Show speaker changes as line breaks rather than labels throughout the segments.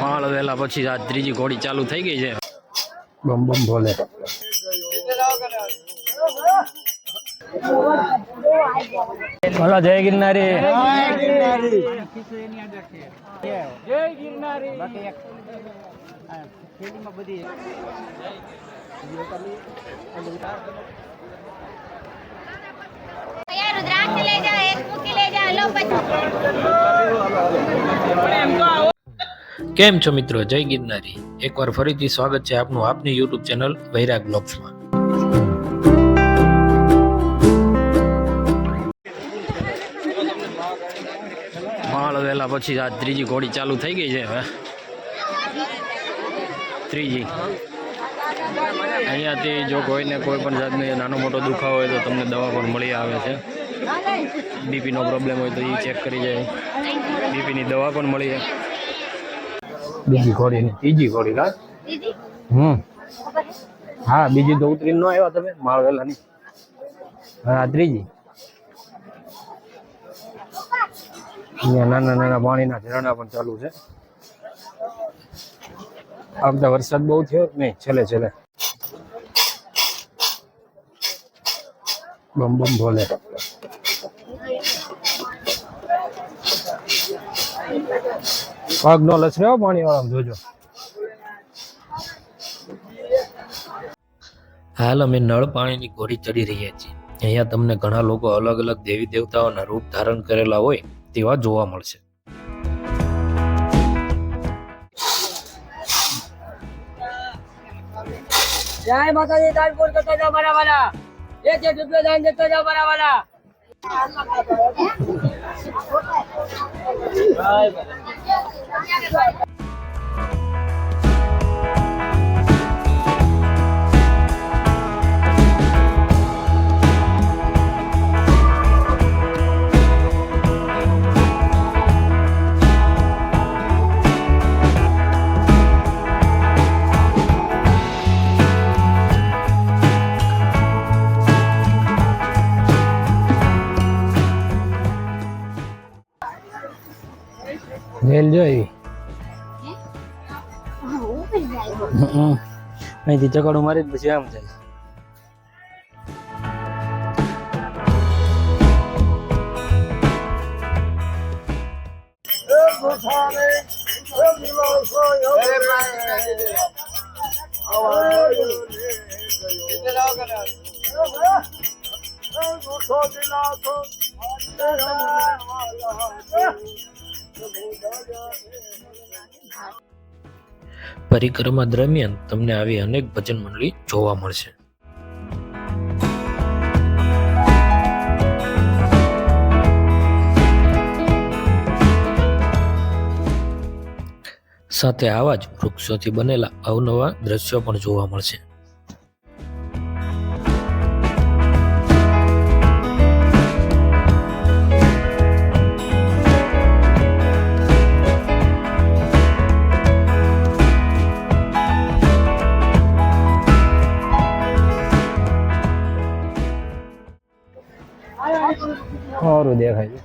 માળ વેલા પછી આ ત્રીજી ઘોડી ચાલુ થઈ ગઈ છે.
બમ બમ ભોલે. બોલો જય ગિરનારી.
જય ગિરનારી. બધી
रुद्राक्ष ले जा, एक मुक्की ले जा, लो
કેમ છો મિત્રો? જય ગિરનારી. એકવાર ફરીથી સ્વાગત છે આપનું આપની યુટ્યુબ ચેનલ વૈરાગ બ્લોગ્સમાં. માળ વેલા પછી આ ત્રીજી ઘોડી ચાલુ થઈ ગઈ છે. હવે ત્રીજી અહીંયાથી જો કોઈને કોઈ પણ જાતનો નાનો મોટો દુખાવો હોય તો તમને દવા પણ મળી આવે છે. બીપીનો પ્રોબ્લેમ હોય તો એ ચેક કરી જાય. બીપીની દવા પણ મળી જાય.
બીજી ઘોડી ને ત્રીજી ઘોડી કા હા બીજી તો ઉતરીને ન આવ્યા તમે માળ વેલા ની. હા ત્રીજી અહીંયા નાના નાના પાણીના ઝરણા પણ ચાલુ છે. આ વખતે વરસાદ બહુ થયો નહીં છેલ્લે છેલ્લે. બમ બમ ભોલે. પગ નો લસરે પાણી વાળા જોજો.
હાલ અમે નળ પાણીની ઘોડી ચડી રહ્યા છીએ. અહીંયા તમને ઘણા લોકો અલગ અલગ દેવી દેવતાઓના રૂપ ધારણ કરેલા હોય તેવા જોવા મળશે.
જય માતાજી. દાનપુર કરતા જાઓ મારા વાલા. એક રૂપિયા દાન દેતા જાઓ મારા વાલા.
વેલ જોઈ અહીંથી ચકડું મારી પછી આમ જાય.
પરિક્રમા દરમિયાન તમને આવી અનેક ભજન મંડળી જોવા મળશે. સાથે આવા જ વૃક્ષોથી બનેલા અવનવા દ્રશ્યો પણ જોવા મળશે.
સારું દેખાય છે.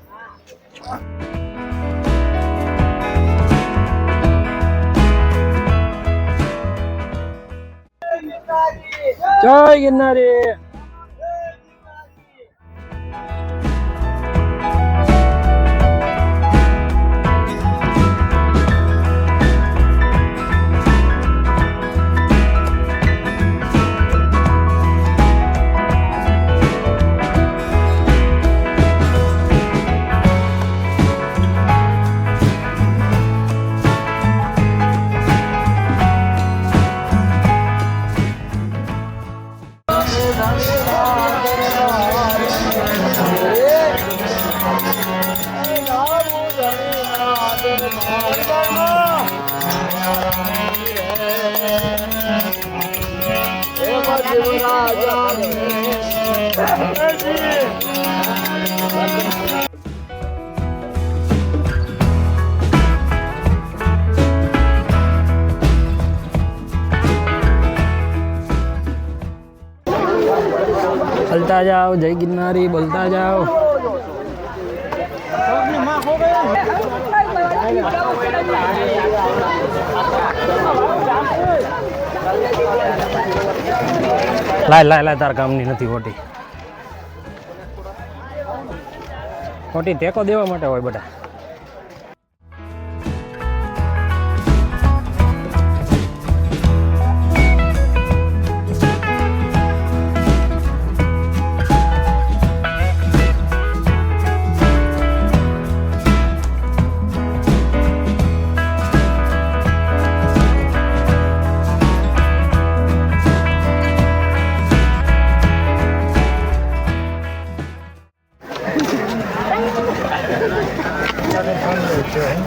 જય ગિરનારી. बोलता जाओ जय गिरनारी बोलता जाओ।
हो गया
લાય તાર કામની નથી ખોટી ખોટી ટેકો દેવા માટે હોય બધા.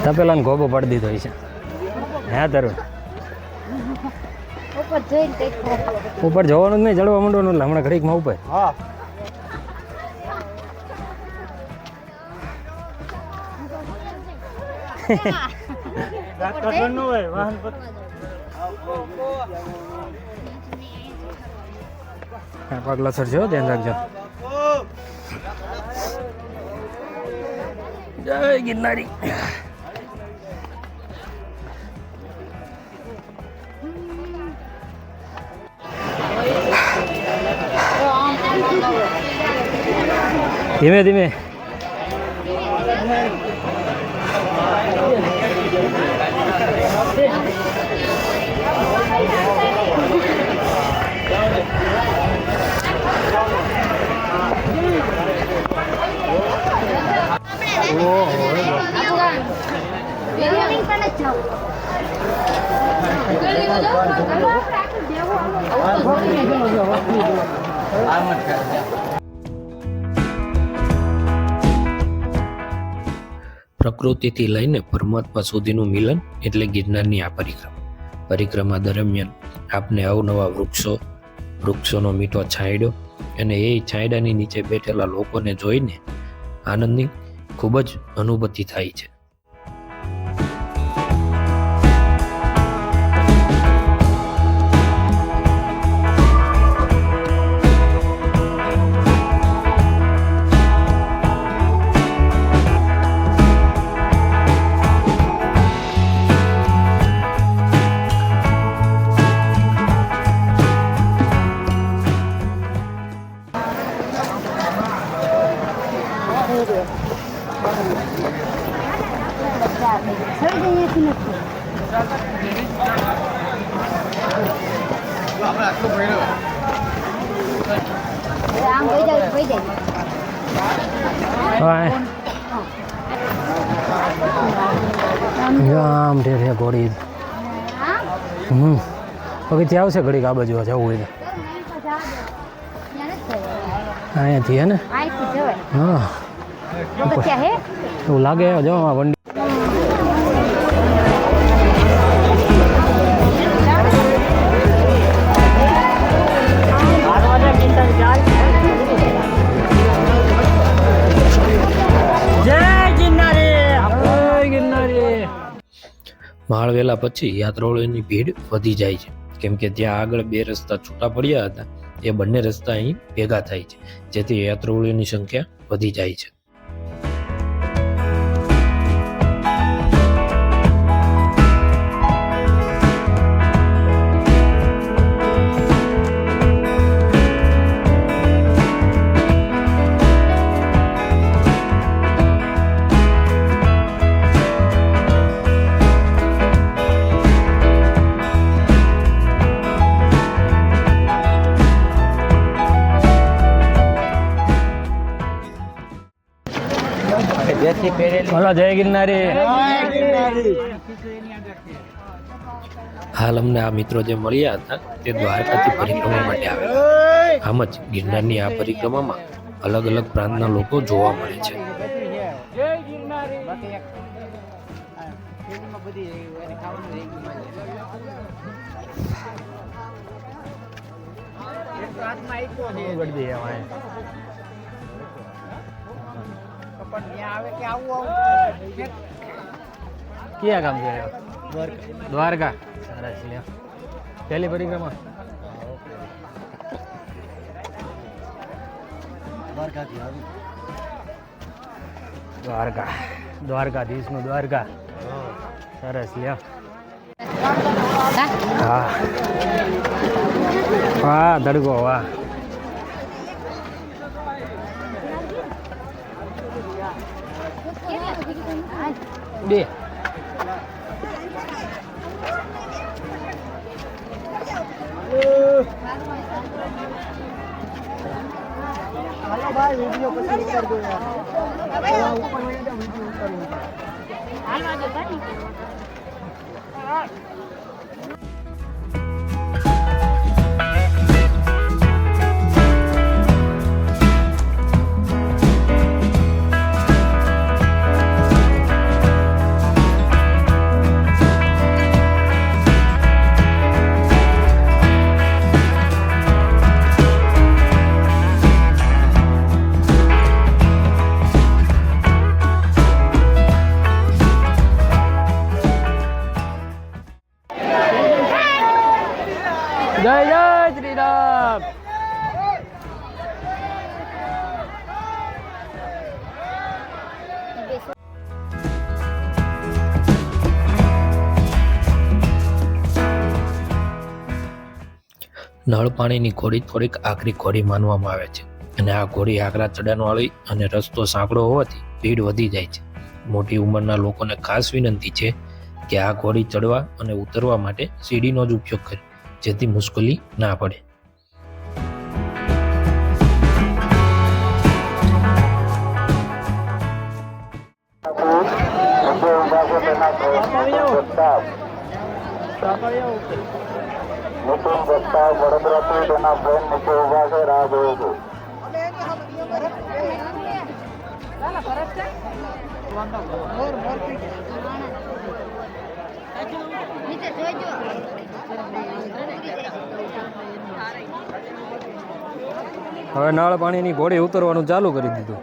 તપેલાને ગોબો પાડી દીધો છે. હે તરુણ ઉપર જવાનું જ નહીં, ચડવા માંડવાનું એટલે હમણાં ઘડીકમાં ઉપર. પગલા સર છે, ધ્યાન રાખજો. જય ગિરનારી. ધીમે ધીમે. પ્રકૃતિથી લઈને પરમાત્મા સુધીનું મિલન એટલે ગિરનારની આ પરિક્રમા દરમિયાન આપને અવનવા વૃક્ષોનો મીઠો છાંયડો અને એ છાંયડાની નીચે બેઠેલા લોકોને જોઈને આનંદની ખૂબ જ અનુભૂતિ થાય છે. આમ ઢેર ઘોડી પગથી આવશે ઘડીક આ બાજુ જવું હોય તો અહીંયાથી હે ને. હા એવું લાગે જો વંડી. માળવેલા પછી યાત્રાળુઓની ભીડ વધી જાય છે, કેમ કે ત્યાં આગળ બે રસ્તા છૂટા પડ્યા હતા, એ બંને રસ્તા અહીં ભેગા થાય છે, જેથી યાત્રાળુઓની સંખ્યા વધી જાય છે. બોલો જય ગિરનારી. હાલ અમને આ મિત્રો જે મળ્યા હતા તે દ્વારકાથી પરિક્રમા માટે આવ્યા. આમ જ ગિરનારની આ પરિક્રમામાં અલગ અલગ પ્રાંતના લોકો જોવા મળે છે. ક્યાં કામ છે? દ્વારકા. સરસ. પહેલી પરિક્રમા દ્વારકા, દ્વારકાધીશનું દ્વારકા. સરસ. લ્યો. હા હા તડકો. વાહ.
બે જય જય શ્રી રામ
નળ પાણીની ઘોડી થોડીક આકરી ઘોડી માનવામાં આવે છે અને આ ઘોડી આકરા ચડાણવાળી અને રસ્તો સાંકડો હોવાથી ભીડ વધી જાય છે. મોટી ઉંમરના લોકોને ખાસ વિનંતી છે કે આ ઘોડી ચડવા અને ઉતરવા માટે સીડીનો જ ઉપયોગ કરે જેથી મુશ્કેલી ના પડે.
વડોદરાથી તેના ફ્રેન્ડ નીચે ઉભા છે, રાહ જોવે છે.
હવે નળ પાણીની ઘોડી ઉતરવાનું ચાલુ કરી દીધું.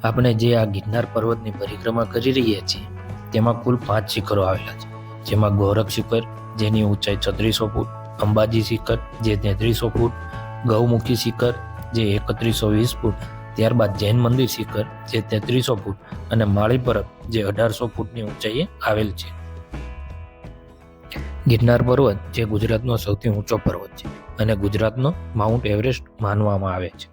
આપણે જે આ ગિરનાર પર્વતની પરિક્રમા કરી રહ્યા છીએ તેમાં કુલ 5 શિખરો આવેલા છે, જેમાં ગોરખ શિખર જેની ઊંચાઈ 3600 ફૂટ, અંબાજી શિખર જે 3300 ફૂટ, ગૌમુખી શિખર જે 3120 ફૂટ, ત્યારબાદ જૈન મંદિર શિખર જે 3300 ફૂટ અને માળી પર્વત જે 1800 ફૂટની ઊંચાઈએ આવેલ છે. ગિરનાર પર્વત જે ગુજરાતનો સૌથી ઊંચો પર્વત છે અને ગુજરાતનો માઉન્ટ એવરેસ્ટ માનવામાં આવે છે.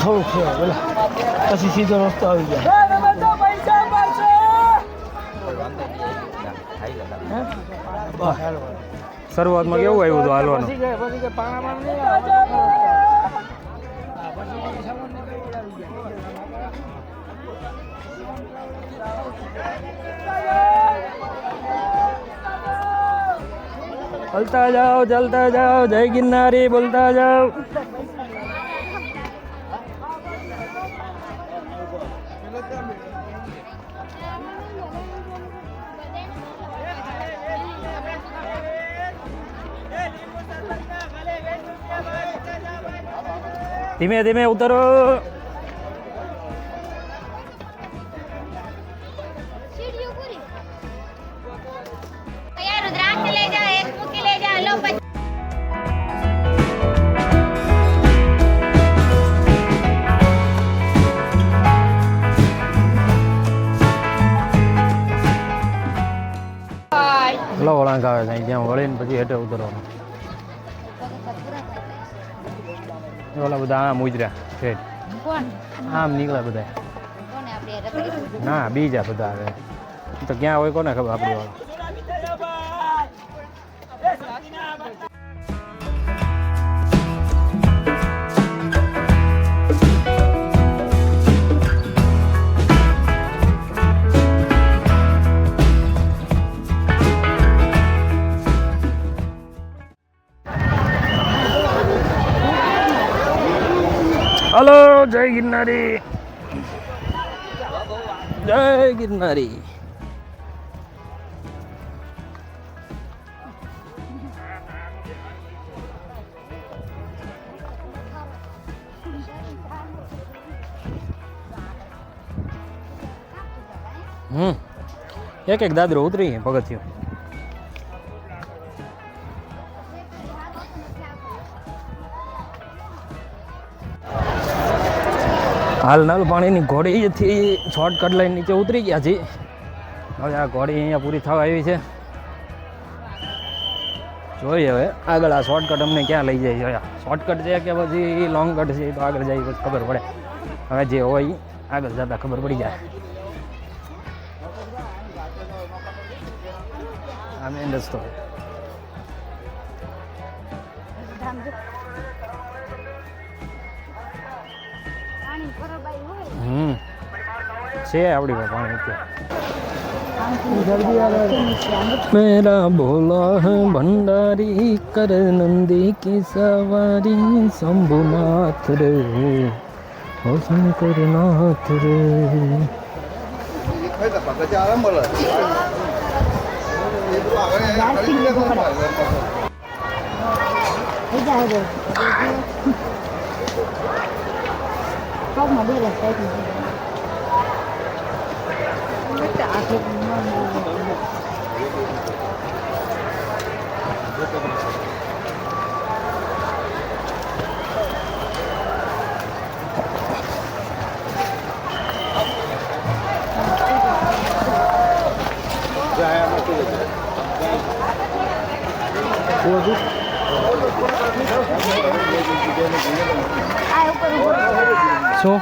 થોડુંક છે બોલા પછી સીધો રસ્તો આવી જાય. શરૂઆતમાં કેવું આવ્યું હતું હાલવાનું? ચલતા જાઓ ચલતા જાઓ, જય ગિરનારી બોલતા જાઓ. ધીમે ધીમે ઉતરો.
यार रुद्राक्ष ले जाओ, एक मुक्की ले जाओ, लो
લો વળાંક આવે છે ત્યાં વળીને પછી હેઠે ઉતરવાનું. ઓલા બધા આમ ઉજર્યા ઠેઠ
કોણ
આમ નીકળ્યા બધા.
કોને આપણે
ના બીજા બધા આવે તો ક્યાં હોય કોને ખબર આપણી વાળા. હલો જય ગિરનારી, જય ગિરનારી. એક એક દાદરો ઉતરી પગથિયું. હાલ નલ પાણીની ઘોડીથી શોર્ટકટ લઈને નીચે ઉતરી ગયા છીએ. હવે આ ઘોડી અહીંયા પૂરી થવા આવી છે. જોઈએ હવે આગળ આ શોર્ટકટ અમને ક્યાં લઈ જાય છે. શોર્ટકટ છે કે પછી લોંગ કટ છે તો આગળ જાય પછી ખબર પડે. હવે જે હોય આગળ જતાં ખબર પડી જાય. આ મેન રસ્તો છે આપણી પાસે પાણી અત્યારે. મેરા ભોલા હૈ ભંડારી કર નંદી કી સવારી શંભુનાથ રે હો શંકરનાથ રે. શું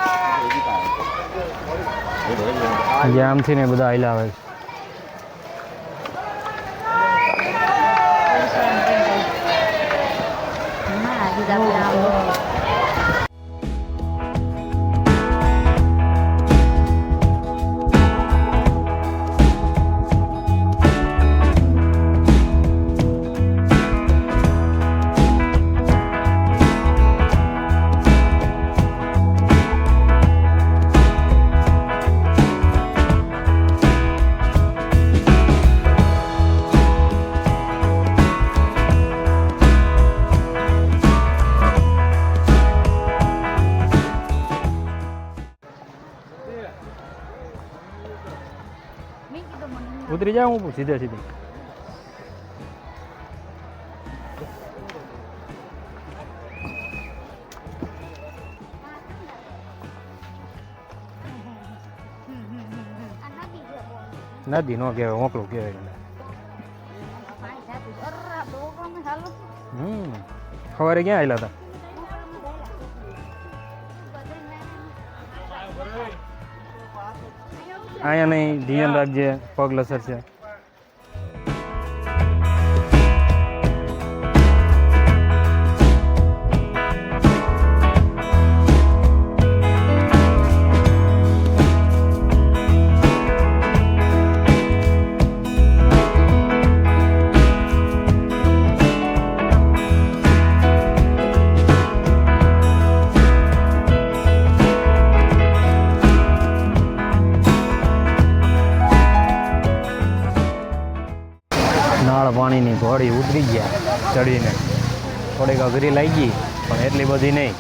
આમથી ને બધા આયલા આવે. ઉતરી જાઉં હું સીધે સીધી. નદી નો કહેવાય, મોકલું કહેવાય. સવારે ક્યાં આવેલા હતા? અહીંયા નહીં, ધ્યાન રાખજે, પગ લસર છે. પાણીની ઘોડી ઉતરી ગયા ચડીને. થોડીક અઘરી લાગી પણ એટલી બધી નહીં.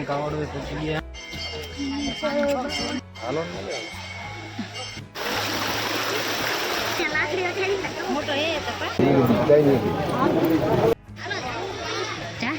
કાવડ પહોંચી ગયા. હાલો ને.
મોટો એ પપ્પા જા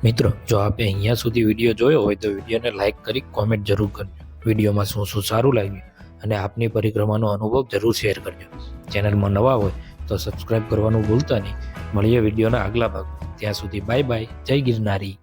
મિત્રો, જો આપે અહીંયા સુધી વિડીયો જોયો હોય તો વિડીયોને લાઇક કરી કોમેન્ટ જરૂર કરજો. વિડીયોમાં શું શું સારું લાગ્યું અને આપની પરિક્રમાનો અનુભવ જરૂર શેર કરજો. ચેનલમાં નવા હોય તો સબસ્ક્રાઇબ કરવાનું ભૂલતા નહીં. મળીએ વિડીયોના આગલા ભાગમાં. ત્યાં સુધી બાય બાય. જય ગિરનારી.